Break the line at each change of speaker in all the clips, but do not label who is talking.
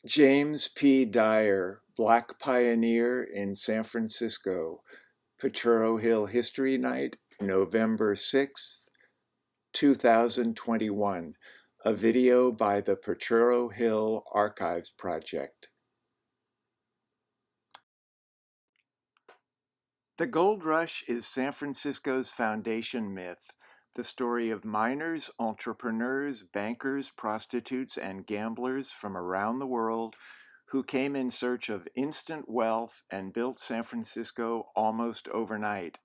James P. Dyer, Black Pioneer in San Francisco, Potrero Hill History Night, November 6th, 2021. A video by the Potrero Hill Archives Project. The gold rush is San Francisco's foundation myth, the story of miners, entrepreneurs, bankers, prostitutes, and gamblers from around the world who came in search of instant wealth and built San Francisco almost overnight,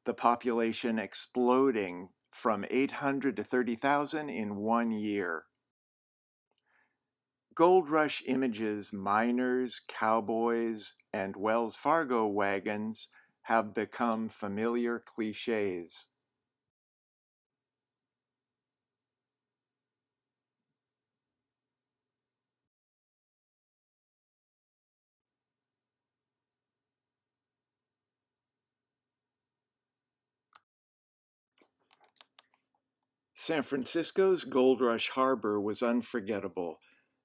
the population exploding from 800 to 30,000 in 1 year. Gold Rush images, miners, cowboys, and Wells Fargo wagons have become familiar cliches. San Francisco's Gold Rush Harbor was unforgettable.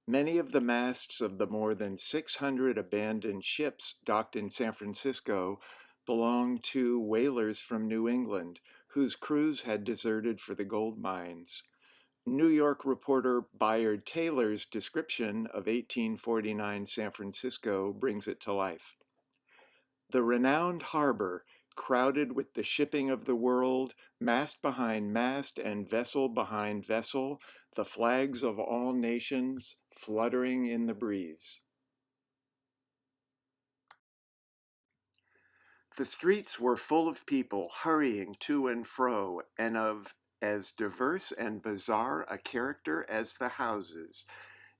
Many of the masts of the more than 600 abandoned ships docked in San Francisco belonged to whalers from New England, whose crews had deserted for the gold mines. New York reporter Bayard Taylor's description of 1849 San Francisco brings it to life. The renowned harbor, crowded with the shipping of the world, mast behind mast and vessel behind vessel, the flags of all nations fluttering in the breeze. The streets were full of people hurrying to and fro, and of as diverse and bizarre a character as the houses.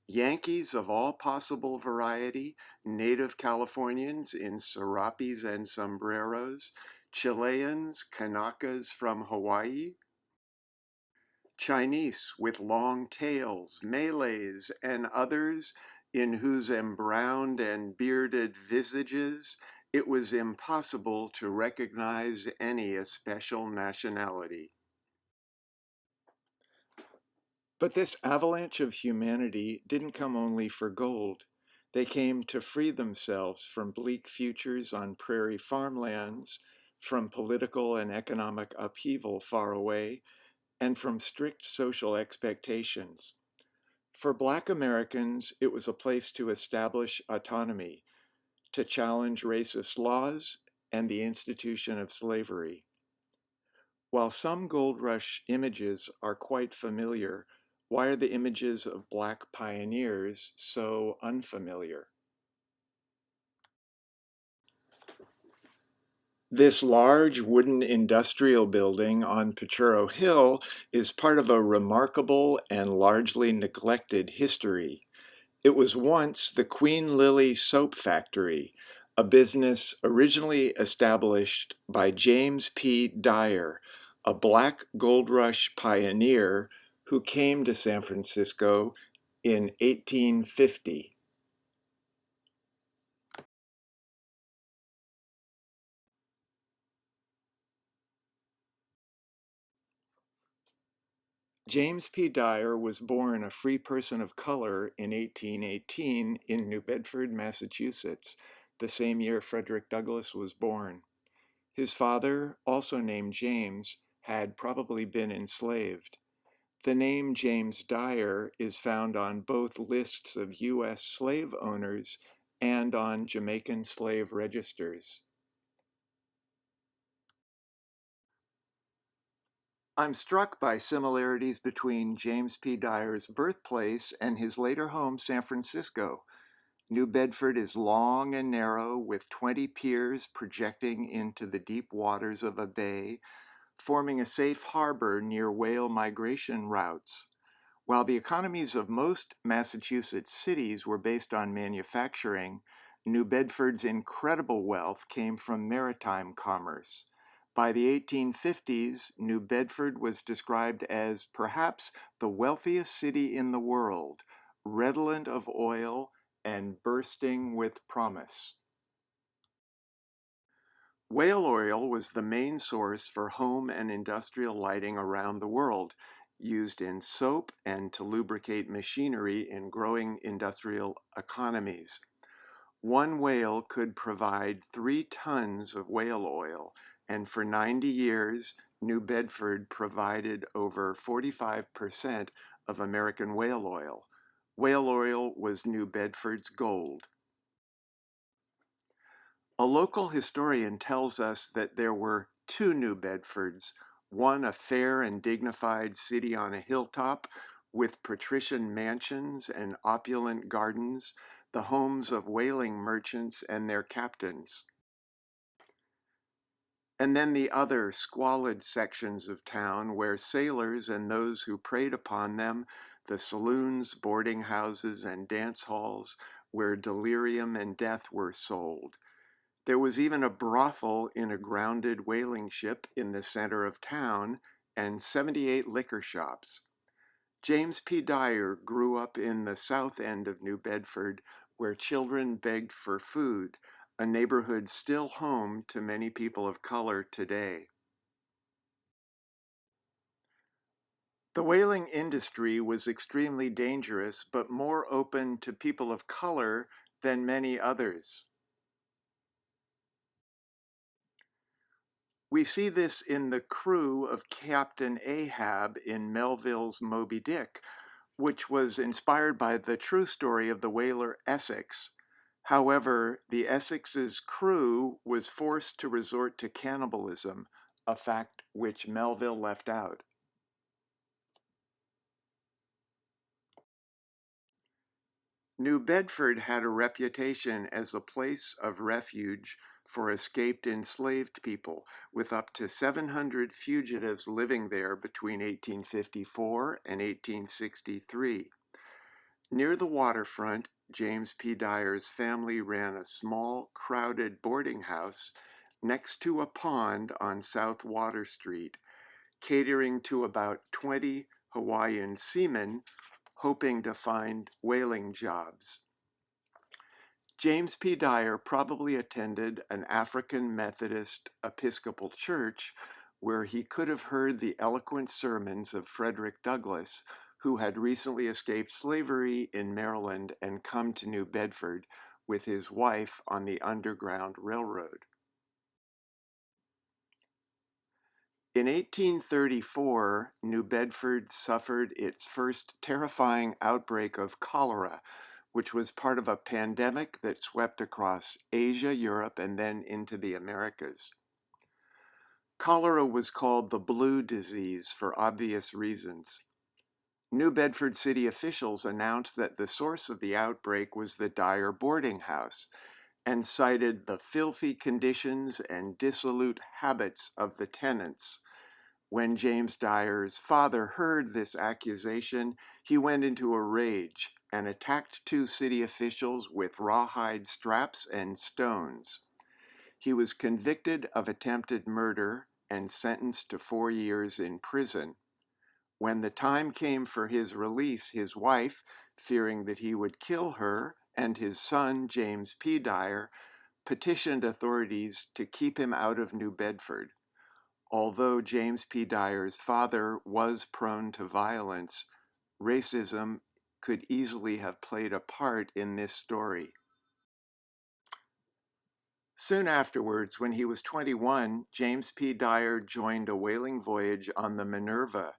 Yankees of all possible variety, native Californians in serapes and sombreros, Chileans, Kanakas from Hawaii, Chinese with long tails, Malays, and others in whose embrowned and bearded visages it was impossible to recognize any especial nationality. But this avalanche of humanity didn't come only for gold. They came to free themselves from bleak futures on prairie farmlands, from political and economic upheaval far away, and from strict social expectations. For Black Americans, it was a place to establish autonomy, to challenge racist laws and the institution of slavery. While some gold rush images are quite familiar, why are the images of Black pioneers so unfamiliar? This large wooden industrial building on Potrero Hill is part of a remarkable and largely neglected history. It was once the Queen Lily Soap Factory, a business originally established by James P. Dyer, a Black gold rush pioneer who came to San Francisco in 1850. James P. Dyer was born a free person of color in 1818 in New Bedford, Massachusetts, the same year Frederick Douglass was born. His father, also named James, had probably been enslaved. The name James Dyer is found on both lists of U.S. slave owners and on Jamaican slave registers. I'm struck by similarities between James P. Dyer's birthplace and his later home, San Francisco. New Bedford is long and narrow, with 20 piers projecting into the deep waters of a bay, forming a safe harbor near whale migration routes. While the economies of most Massachusetts cities were based on manufacturing, New Bedford's incredible wealth came from maritime commerce. By the 1850s, New Bedford was described as perhaps the wealthiest city in the world, redolent of oil and bursting with promise. Whale oil was the main source for home and industrial lighting around the world. used in soap and to lubricate machinery in growing industrial economies. One whale could provide 3 tons of whale oil, and for 90 years, New Bedford provided over 45% of American whale oil. Whale oil was New Bedford's gold. A local historian tells us that there were 2 New Bedfords, one a fair and dignified city on a hilltop with patrician mansions and opulent gardens, the homes of whaling merchants and their captains. And then the other squalid sections of town where sailors and those who preyed upon them, the saloons, boarding houses, and dance halls, where delirium and death were sold. There was even a brothel in a grounded whaling ship in the center of town, and 78 liquor shops. James P. Dyer grew up in the south end of New Bedford, where children begged for food, a neighborhood still home to many people of color today. The whaling industry was extremely dangerous, but more open to people of color than many others. We see this in the crew of Captain Ahab in Melville's Moby Dick, which was inspired by the true story of the whaler Essex. However, the Essex's crew was forced to resort to cannibalism, a fact which Melville left out. New Bedford had a reputation as a place of refuge for escaped enslaved people, with up to 700 fugitives living there between 1854 and 1863. Near the waterfront, James P. Dyer's family ran a small, crowded boarding house next to a pond on South Water Street, catering to about 20 Hawaiian seamen hoping to find whaling jobs. James P. Dyer probably attended an African Methodist Episcopal church where he could have heard the eloquent sermons of Frederick Douglass, who had recently escaped slavery in Maryland and come to New Bedford with his wife on the Underground Railroad. In 1834, New Bedford suffered its first terrifying outbreak of cholera, which was part of a pandemic that swept across Asia, Europe, and then into the Americas. Cholera was called the blue disease for obvious reasons. New Bedford city officials announced that the source of the outbreak was the Dyer boarding house and cited the filthy conditions and dissolute habits of the tenants. When James Dyer's father heard this accusation, he went into a rage and attacked 2 city officials with rawhide straps and stones. He was convicted of attempted murder and sentenced to 4 years in prison. When the time came for his release, his wife, fearing that he would kill her, and his son, James P. Dyer, petitioned authorities to keep him out of New Bedford. Although James P. Dyer's father was prone to violence, racism could easily have played a part in this story. Soon afterwards, when he was 21, James P. Dyer joined a whaling voyage on the Minerva,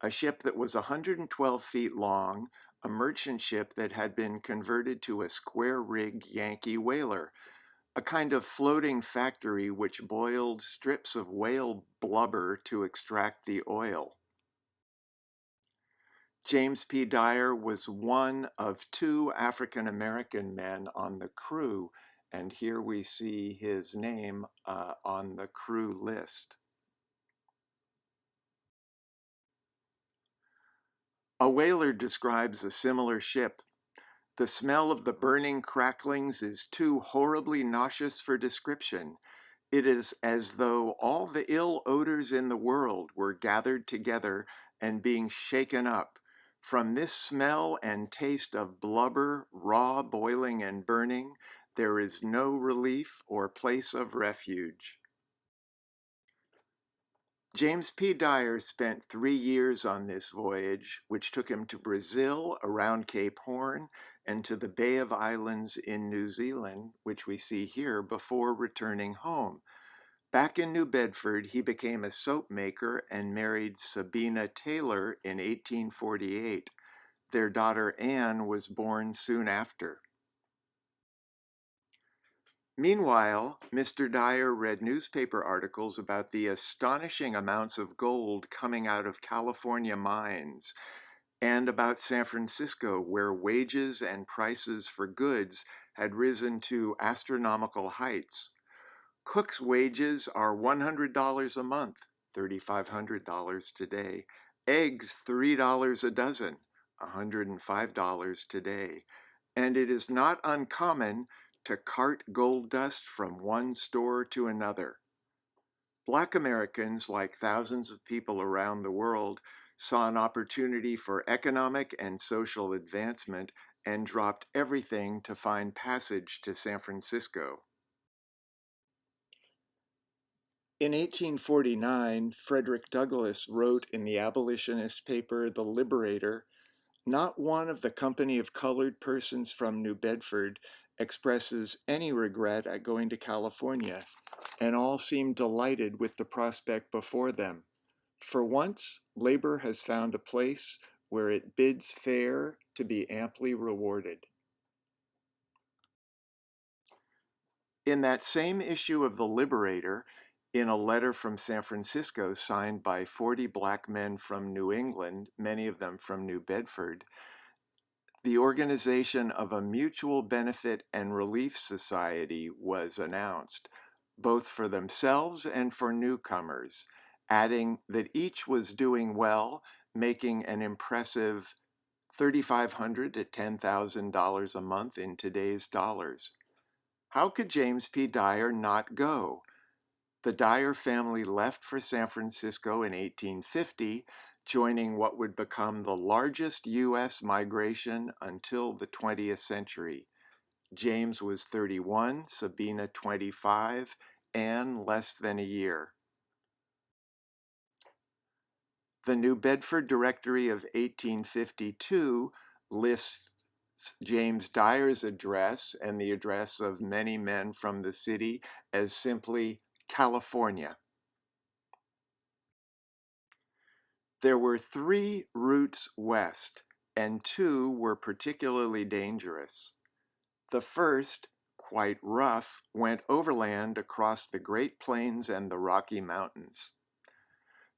a ship that was 112 feet long, a merchant ship that had been converted to a square-rigged Yankee whaler, a kind of floating factory which boiled strips of whale blubber to extract the oil. James P. Dyer was one of 2 African American men on the crew, and here we see his name on the crew list. A whaler describes a similar ship. The smell of the burning cracklings is too horribly nauseous for description. It is as though all the ill odors in the world were gathered together and being shaken up. From this smell and taste of blubber, raw boiling and burning, there is no relief or place of refuge. James P. Dyer spent 3 years on this voyage, which took him to Brazil, around Cape Horn, and to the Bay of Islands in New Zealand, which we see here, before returning home. Back in New Bedford, he became a soap maker and married Sabina Taylor in 1848. Their daughter Anne was born soon after. Meanwhile, Mr. Dyer read newspaper articles about the astonishing amounts of gold coming out of California mines, and about San Francisco, where wages and prices for goods had risen to astronomical heights. Cook's wages are $100 a month, $3,500 today. Eggs, $3 a dozen, $105 today. And it is not uncommon to cart gold dust from one store to another. Black Americans, like thousands of people around the world, saw an opportunity for economic and social advancement and dropped everything to find passage to San Francisco. In 1849, Frederick Douglass wrote in the abolitionist paper The Liberator, "Not one of the company of colored persons from New Bedford expresses any regret at going to California, and all seem delighted with the prospect before them. For once, labor has found a place where it bids fair to be amply rewarded." In that same issue of The Liberator, in a letter from San Francisco signed by 40 black men from New England, many of them from New Bedford, the organization of a mutual benefit and relief society was announced, both for themselves and for newcomers, adding that each was doing well, making an impressive $3,500 to $10,000 a month in today's dollars. How could James P. Dyer not go? The Dyer family left for San Francisco in 1850, joining what would become the largest U.S. migration until the 20th century. James was 31, Sabina 25, Anne less than a year. The New Bedford Directory of 1852 lists James Dyer's address and the address of many men from the city as simply California. There were 3 routes west, and 2 were particularly dangerous. The first, quite rough, went overland across the Great Plains and the Rocky Mountains.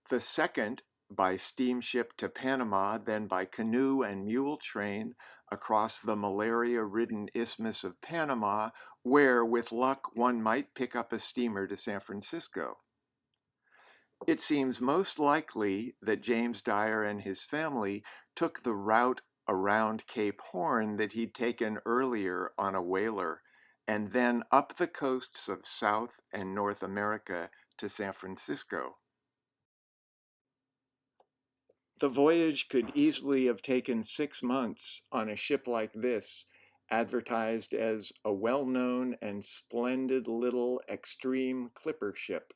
The second, by steamship to Panama, then by canoe and mule train across the malaria-ridden Isthmus of Panama, where, with luck, one might pick up a steamer to San Francisco. It seems most likely that James Dyer and his family took the route around Cape Horn that he'd taken earlier on a whaler, and then up the coasts of South and North America to San Francisco. The voyage could easily have taken 6 months on a ship like this, advertised as a well-known and splendid little extreme clipper ship.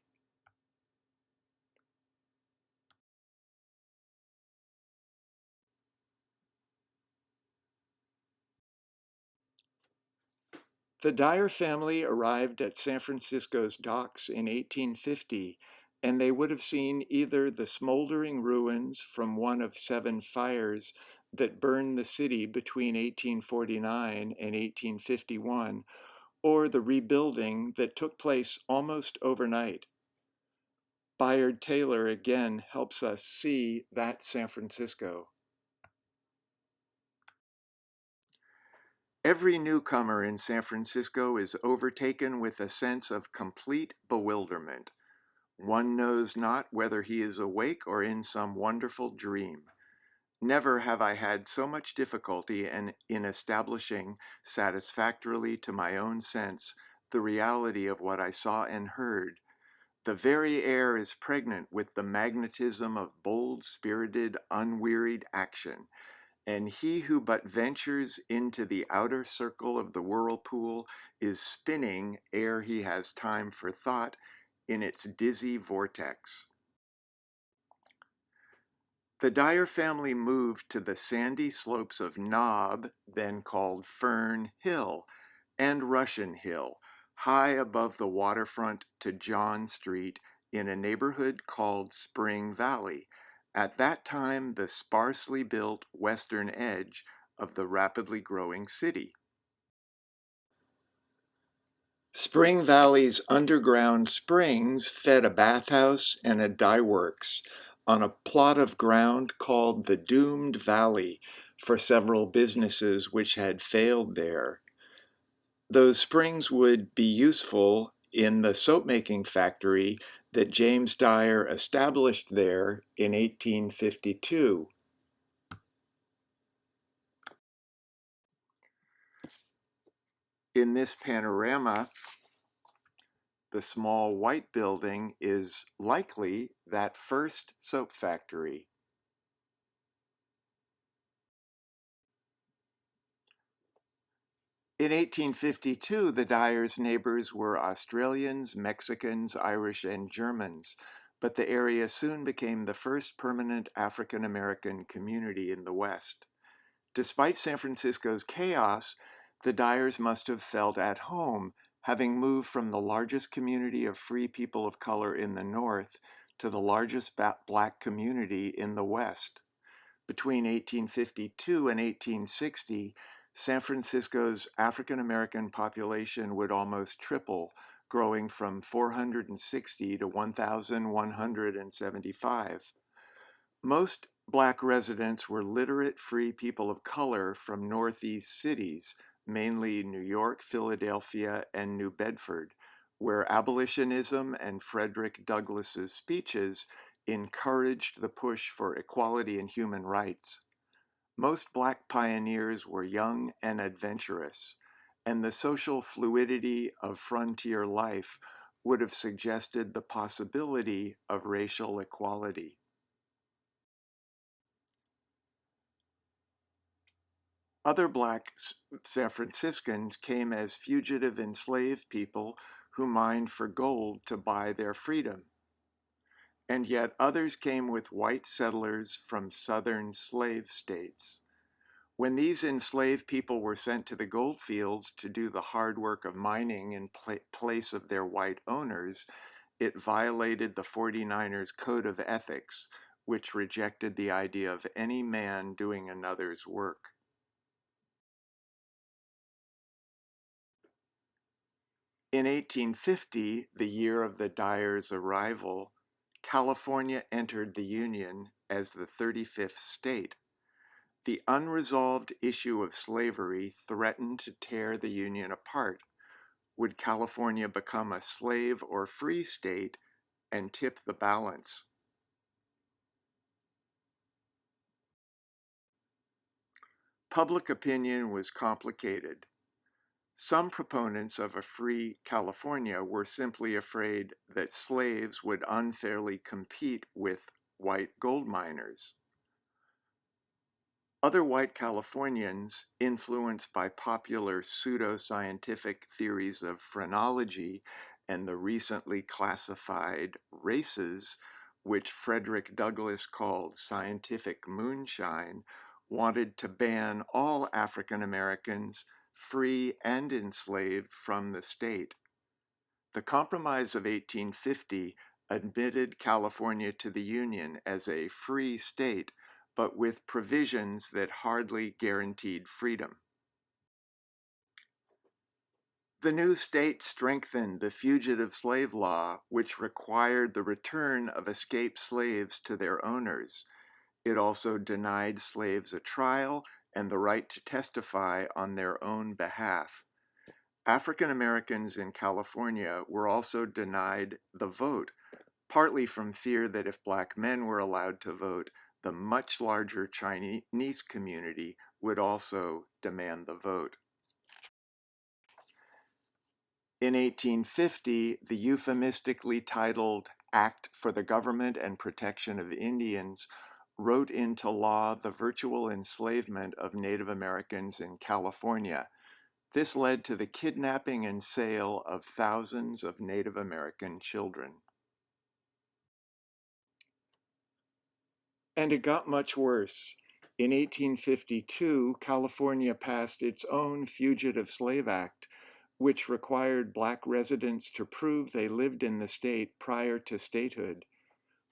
The Dyer family arrived at San Francisco's docks in 1850, and they would have seen either the smoldering ruins from one of 7 fires that burned the city between 1849 and 1851, or the rebuilding that took place almost overnight. Bayard Taylor again helps us see that San Francisco. Every newcomer in San Francisco is overtaken with a sense of complete bewilderment. One knows not whether he is awake or in some wonderful dream. Never have I had so much difficulty in establishing satisfactorily to my own sense the reality of what I saw and heard. The very air is pregnant with the magnetism of bold, spirited, unwearied action, and he who but ventures into the outer circle of the whirlpool is spinning ere he has time for thought in its dizzy vortex. The Dyer family moved to the sandy slopes of Knob, then called Fern Hill, and Russian Hill, high above the waterfront to John Street in a neighborhood called Spring Valley, at that time the sparsely built western edge of the rapidly growing city. Spring Valley's underground springs fed a bathhouse and a dye works on a plot of ground called the Doomed Valley for several businesses which had failed there. Those springs would be useful in the soap-making factory that James Dyer established there in 1852. In this panorama, the small white building is likely that first soap factory. In 1852, the Dyers' neighbors were Australians, Mexicans, Irish, and Germans, but the area soon became the first permanent African American community in the West. Despite San Francisco's chaos, the Dyers must have felt at home, having moved from the largest community of free people of color in the North to the largest black community in the West. Between 1852 and 1860, San Francisco's African American population would almost triple, growing from 460 to 1,175. Most black residents were literate free people of color from Northeast cities, mainly New York, Philadelphia, and New Bedford, where abolitionism and Frederick Douglass's speeches encouraged the push for equality and human rights. Most black pioneers were young and adventurous, and the social fluidity of frontier life would have suggested the possibility of racial equality. Other black San Franciscans came as fugitive enslaved people who mined for gold to buy their freedom. And yet others came with white settlers from southern slave states. When these enslaved people were sent to the gold fields to do the hard work of mining in place of their white owners, it violated the 49ers' code of ethics, which rejected the idea of any man doing another's work. In 1850, the year of the Dyers' arrival, California entered the Union as the 35th state. The unresolved issue of slavery threatened to tear the Union apart. Would California become a slave or free state and tip the balance? Public opinion was complicated. Some proponents of a free California were simply afraid that slaves would unfairly compete with white gold miners. Other white Californians, influenced by popular pseudoscientific theories of phrenology and the recently classified races, which Frederick Douglass called scientific moonshine, wanted to ban all African Americans, free and enslaved, from the state. The Compromise of 1850 admitted California to the Union as a free state, but with provisions that hardly guaranteed freedom. The new state strengthened the fugitive slave law, which required the return of escaped slaves to their owners. It also denied slaves a trial and the right to testify on their own behalf. African Americans in California were also denied the vote, partly from fear that if black men were allowed to vote, the much larger Chinese community would also demand the vote. In 1850, the euphemistically titled Act for the Government and Protection of Indians wrote into law the virtual enslavement of Native Americans in California. This led to the kidnapping and sale of thousands of Native American children. And it got much worse. In 1852, California passed its own Fugitive Slave Act, which required Black residents to prove they lived in the state prior to statehood.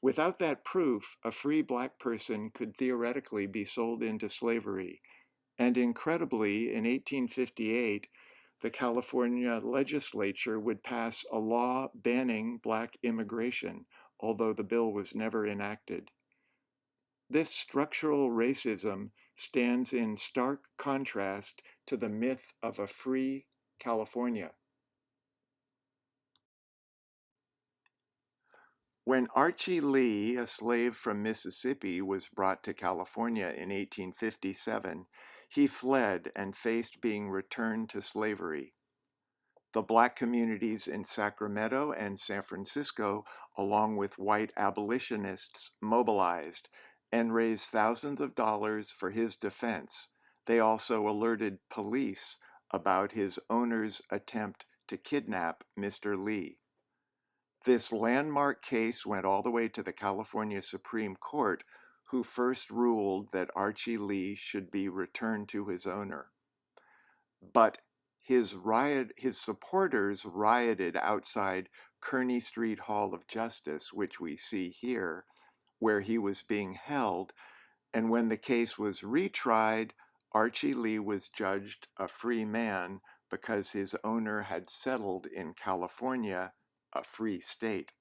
Without that proof, a free Black person could theoretically be sold into slavery. And incredibly, in 1858, the California legislature would pass a law banning Black immigration, although the bill was never enacted. This structural racism stands in stark contrast to the myth of a free California. When Archie Lee, a slave from Mississippi, was brought to California in 1857, he fled and faced being returned to slavery. The Black communities in Sacramento and San Francisco, along with white abolitionists, mobilized and raised thousands of dollars for his defense. They also alerted police about his owner's attempt to kidnap Mr. Lee. This landmark case went all the way to the California Supreme Court, who first ruled that Archie Lee should be returned to his owner. But his supporters rioted outside Kearny Street Hall of Justice, which we see here, where he was being held. And when the case was retried, Archie Lee was judged a free man because his owner had settled in California, a free state.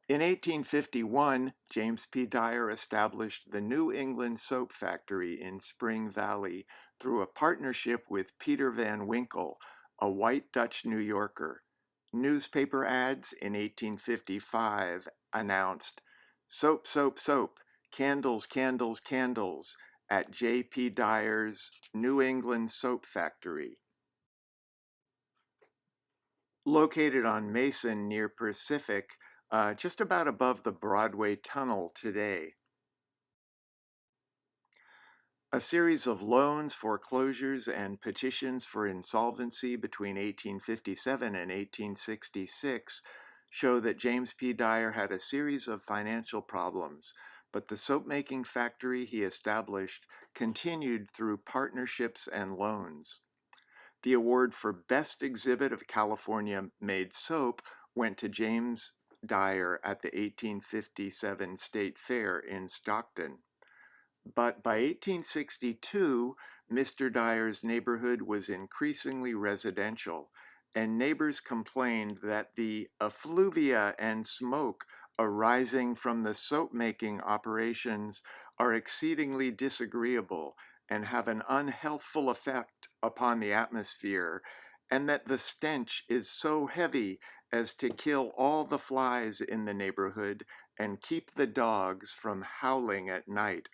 In 1851, James P. Dyer established the New England Soap Factory in Spring Valley through a partnership with Peter Van Winkle, a white Dutch New Yorker. Newspaper ads in 1855 announced, "Soap, soap, soap, candles, candles, candles," at J. P. Dyer's New England Soap Factory. Located on Mason near Pacific, just about above the Broadway Tunnel today. A series of loans, foreclosures, and petitions for insolvency between 1857 and 1866 show that James P. Dyer had a series of financial problems, but the soap-making factory he established continued through partnerships and loans. The award for Best Exhibit of California-made soap went to James Dyer at the 1857 State Fair in Stockton. But by 1862, Mr. Dyer's neighborhood was increasingly residential, and neighbors complained that the effluvia and smoke arising from the soap-making operations are exceedingly disagreeable and have an unhealthful effect upon the atmosphere, and that the stench is so heavy as to kill all the flies in the neighborhood and keep the dogs from howling at night.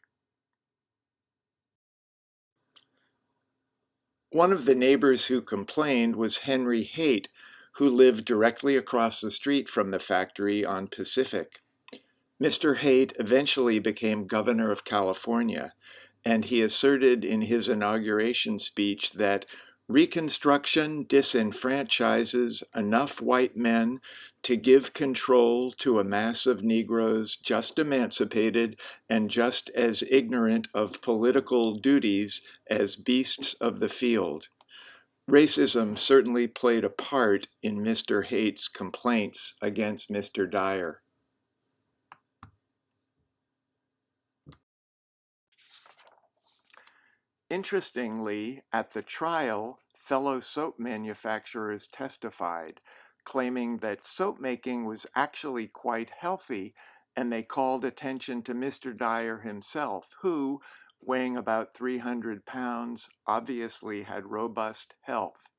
One of the neighbors who complained was Henry Haight, who lived directly across the street from the factory on Pacific. Mr. Haight eventually became governor of California, and he asserted in his inauguration speech that Reconstruction disenfranchises enough white men to give control to a mass of Negroes just emancipated and just as ignorant of political duties as beasts of the field. Racism certainly played a part in Mr. Haight's complaints against Mr. Dyer. Interestingly, at the trial, fellow soap manufacturers testified, claiming that soap making was actually quite healthy, and they called attention to Mr. Dyer himself, who, weighing about 300 pounds, obviously had robust health.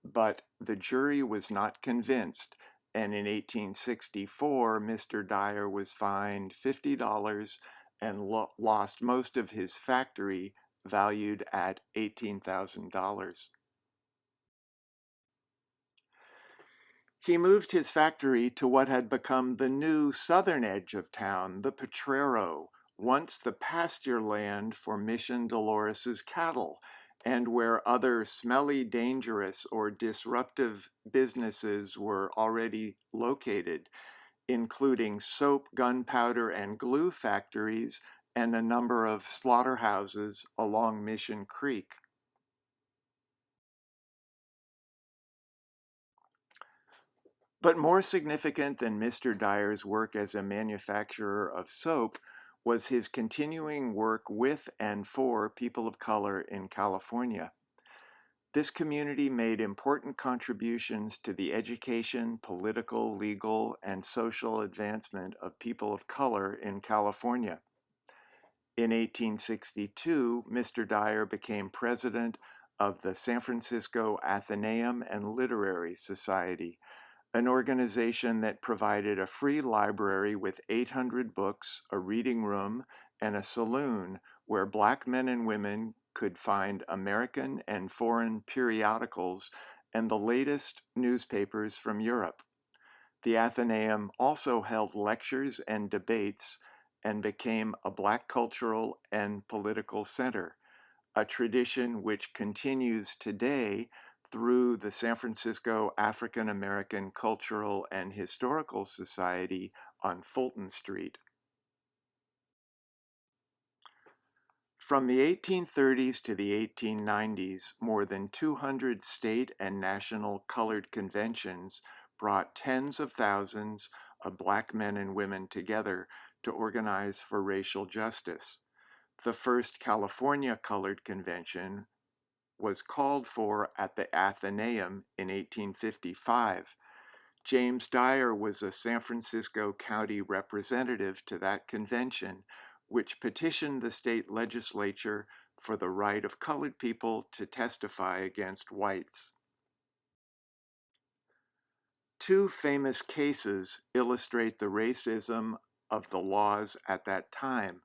But the jury was not convinced, and in 1864, Mr. Dyer was fined $50 and lost most of his factory, valued at $18,000. He moved his factory to what had become the new southern edge of town, the Potrero, once the pasture land for Mission Dolores's cattle, and where other smelly, dangerous, or disruptive businesses were already located, including soap, gunpowder, and glue factories, and a number of slaughterhouses along Mission Creek. But more significant than Mr. Dyer's work as a manufacturer of soap was his continuing work with and for people of color in California. This community made important contributions to the education, political, legal, and social advancement of people of color in California. In 1862, Mr. Dyer became president of the San Francisco Athenaeum and Literary Society, an organization that provided a free library with 800 books, a reading room, and a saloon where Black men and women could find American and foreign periodicals and the latest newspapers from Europe. The Athenaeum also held lectures and debates and became a Black cultural and political center, a tradition which continues today through the San Francisco African American Cultural and Historical Society on Fulton Street. From the 1830s to the 1890s, more than 200 state and national colored conventions brought tens of thousands of Black men and women together to organize for racial justice. The first California Colored Convention was called for at the Athenaeum in 1855. James Dyer was a San Francisco County representative to that convention, which petitioned the state legislature for the right of colored people to testify against whites. Two famous cases illustrate the racism of the laws at that time.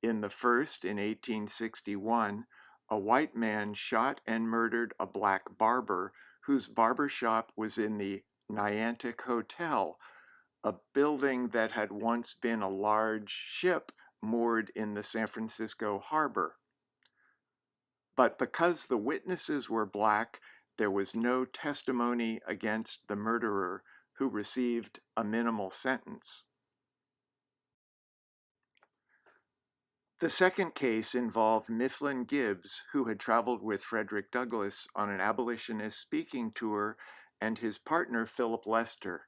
In the first, in 1861, a white man shot and murdered a Black barber whose barber shop was in the Niantic Hotel, a building that had once been a large ship moored in the San Francisco harbor. But because the witnesses were Black, there was no testimony against the murderer, who received a minimal sentence. The second case involved Mifflin Gibbs, who had traveled with Frederick Douglass on an abolitionist speaking tour, and his partner Philip Lester.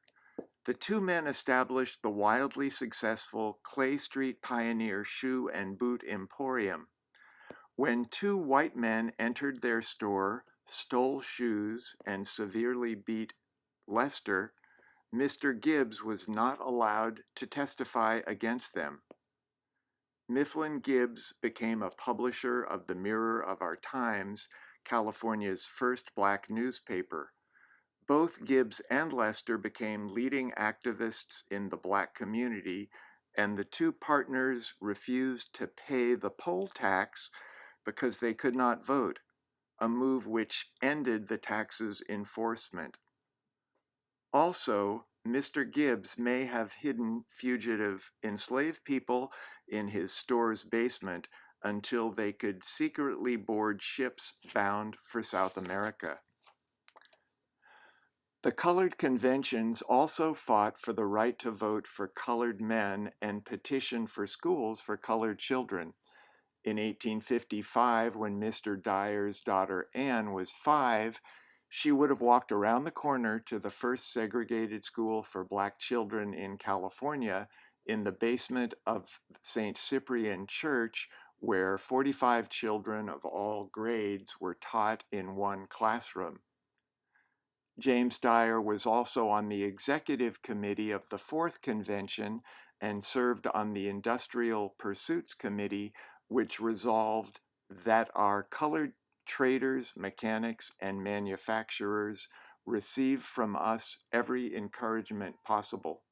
The two men established the wildly successful Clay Street Pioneer Shoe and Boot Emporium. When two white men entered their store, stole shoes, and severely beat Lester, Mr. Gibbs was not allowed to testify against them. Mifflin Gibbs became a publisher of the Mirror of Our Times, California's first Black newspaper. Both Gibbs and Lester became leading activists in the Black community, and the two partners refused to pay the poll tax because they could not vote, a move which ended the tax's enforcement. Also, Mr. Gibbs may have hidden fugitive enslaved people in his store's basement until they could secretly board ships bound for South America. The colored conventions also fought for the right to vote for colored men and petitioned for schools for colored children. In 1855, when Mr. Dyer's daughter Anne was 5, she would have walked around the corner to the first segregated school for Black children in California in the basement of St. Cyprian Church, where 45 children of all grades were taught in one classroom. James Dyer was also on the executive committee of the Fourth Convention and served on the Industrial Pursuits Committee, which resolved that our colored traders, mechanics, and manufacturers receive from us every encouragement possible.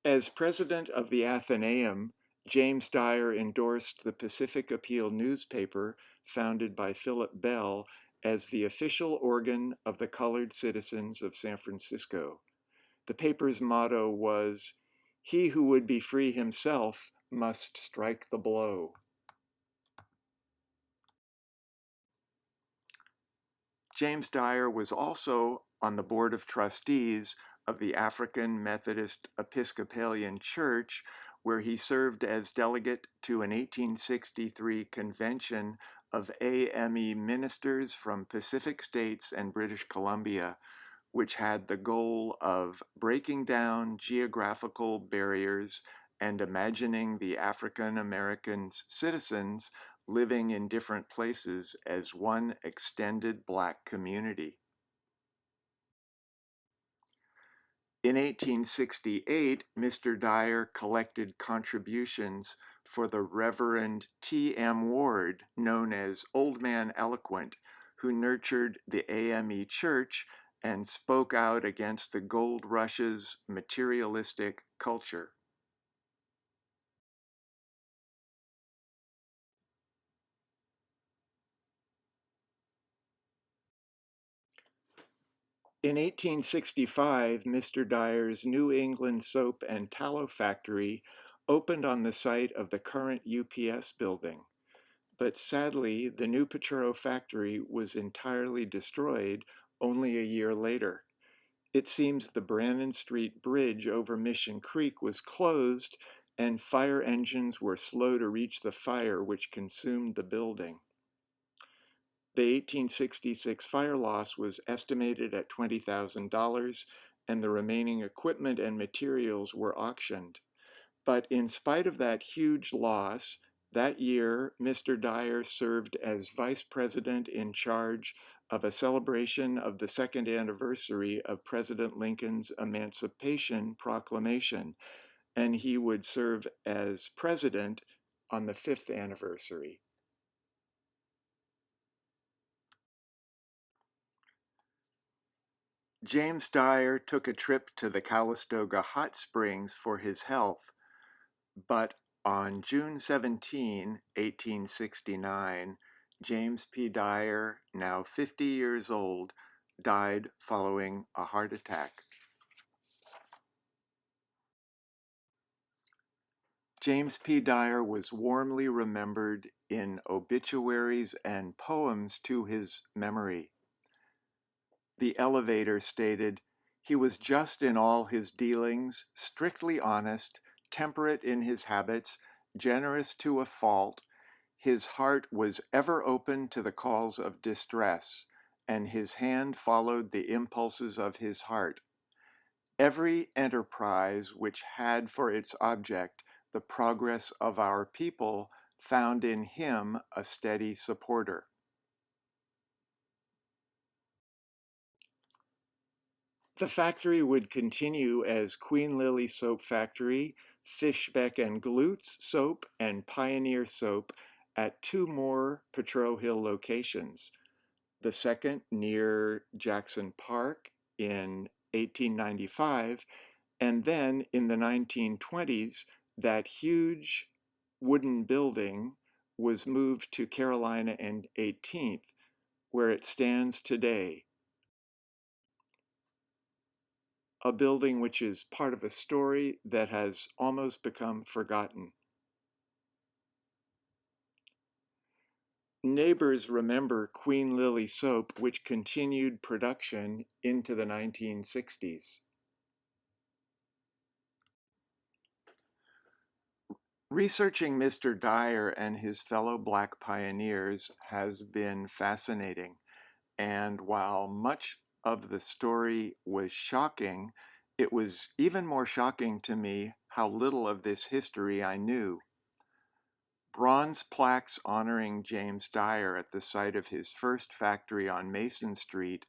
As president of the Athenaeum, James Dyer endorsed the Pacific Appeal newspaper, founded by Philip Bell, as the official organ of the colored citizens of San Francisco. The paper's motto was, "He who would be free himself must strike the blow." James Dyer was also on the board of trustees of the African Methodist Episcopalian Church, where he served as delegate to an 1863 convention of AME ministers from Pacific states and British Columbia, which had the goal of breaking down geographical barriers and imagining the African American citizens living in different places as one extended Black community. In 1868, Mr. Dyer collected contributions for the Reverend T.M. Ward, known as Old Man Eloquent, who nurtured the AME Church and spoke out against the gold rush's materialistic culture. In 1865, Mr. Dyer's New England soap and tallow factory opened on the site of the current UPS building. But sadly, the new Potrero factory was entirely destroyed only a year later. It seems the Brannan Street Bridge over Mission Creek was closed, and fire engines were slow to reach the fire which consumed the building. The 1866 fire loss was estimated at $20,000, and the remaining equipment and materials were auctioned. But in spite of that huge loss, that year, Mr. Dyer served as vice president in charge of a celebration of the second anniversary of President Lincoln's Emancipation Proclamation, and he would serve as president on the 5th anniversary. James Dyer took a trip to the Calistoga Hot Springs for his health, but on June 17, 1869, James P. Dyer, now 50 years old, died following a heart attack. James P. Dyer was warmly remembered in obituaries and poems to his memory. The Elevator stated, "He was just in all his dealings, strictly honest, temperate in his habits, generous to a fault. His heart was ever open to the calls of distress, and his hand followed the impulses of his heart. Every enterprise which had for its object the progress of our people found in him a steady supporter." The factory would continue as Queen Lily Soap Factory, Fishbeck and Glutes Soap, and Pioneer Soap at two more Potrero Hill locations. The second near Jackson Park in 1895, and then in the 1920s, that huge wooden building was moved to Carolina and 18th, where it stands today. A building which is part of a story that has almost become forgotten. Neighbors remember Queen Lily Soap, which continued production into the 1960s. Researching Mr. Dyer and his fellow Black pioneers has been fascinating, and while much of the story was shocking, it was even more shocking to me how little of this history I knew. Bronze plaques honoring James Dyer at the site of his first factory on Mason Street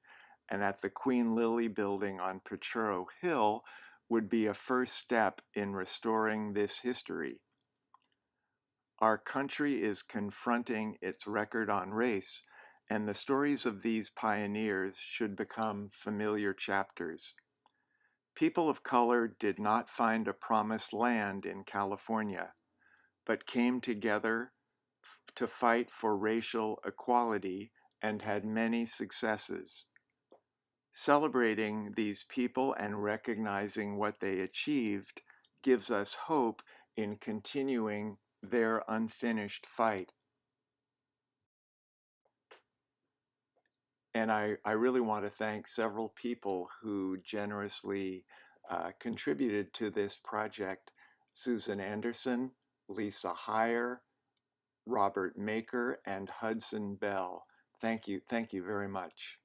and at the Queen Lily building on Potrero Hill would be a first step in restoring this history. Our country is confronting its record on race, and the stories of these pioneers should become familiar chapters. People of color did not find a promised land in California, but came together to fight for racial equality and had many successes. Celebrating these people and recognizing what they achieved gives us hope in continuing their unfinished fight. And I really want to thank several people who generously contributed to this project: Susan Anderson, Lisa Heyer, Robert Maker, and Hudson Bell. Thank you very much.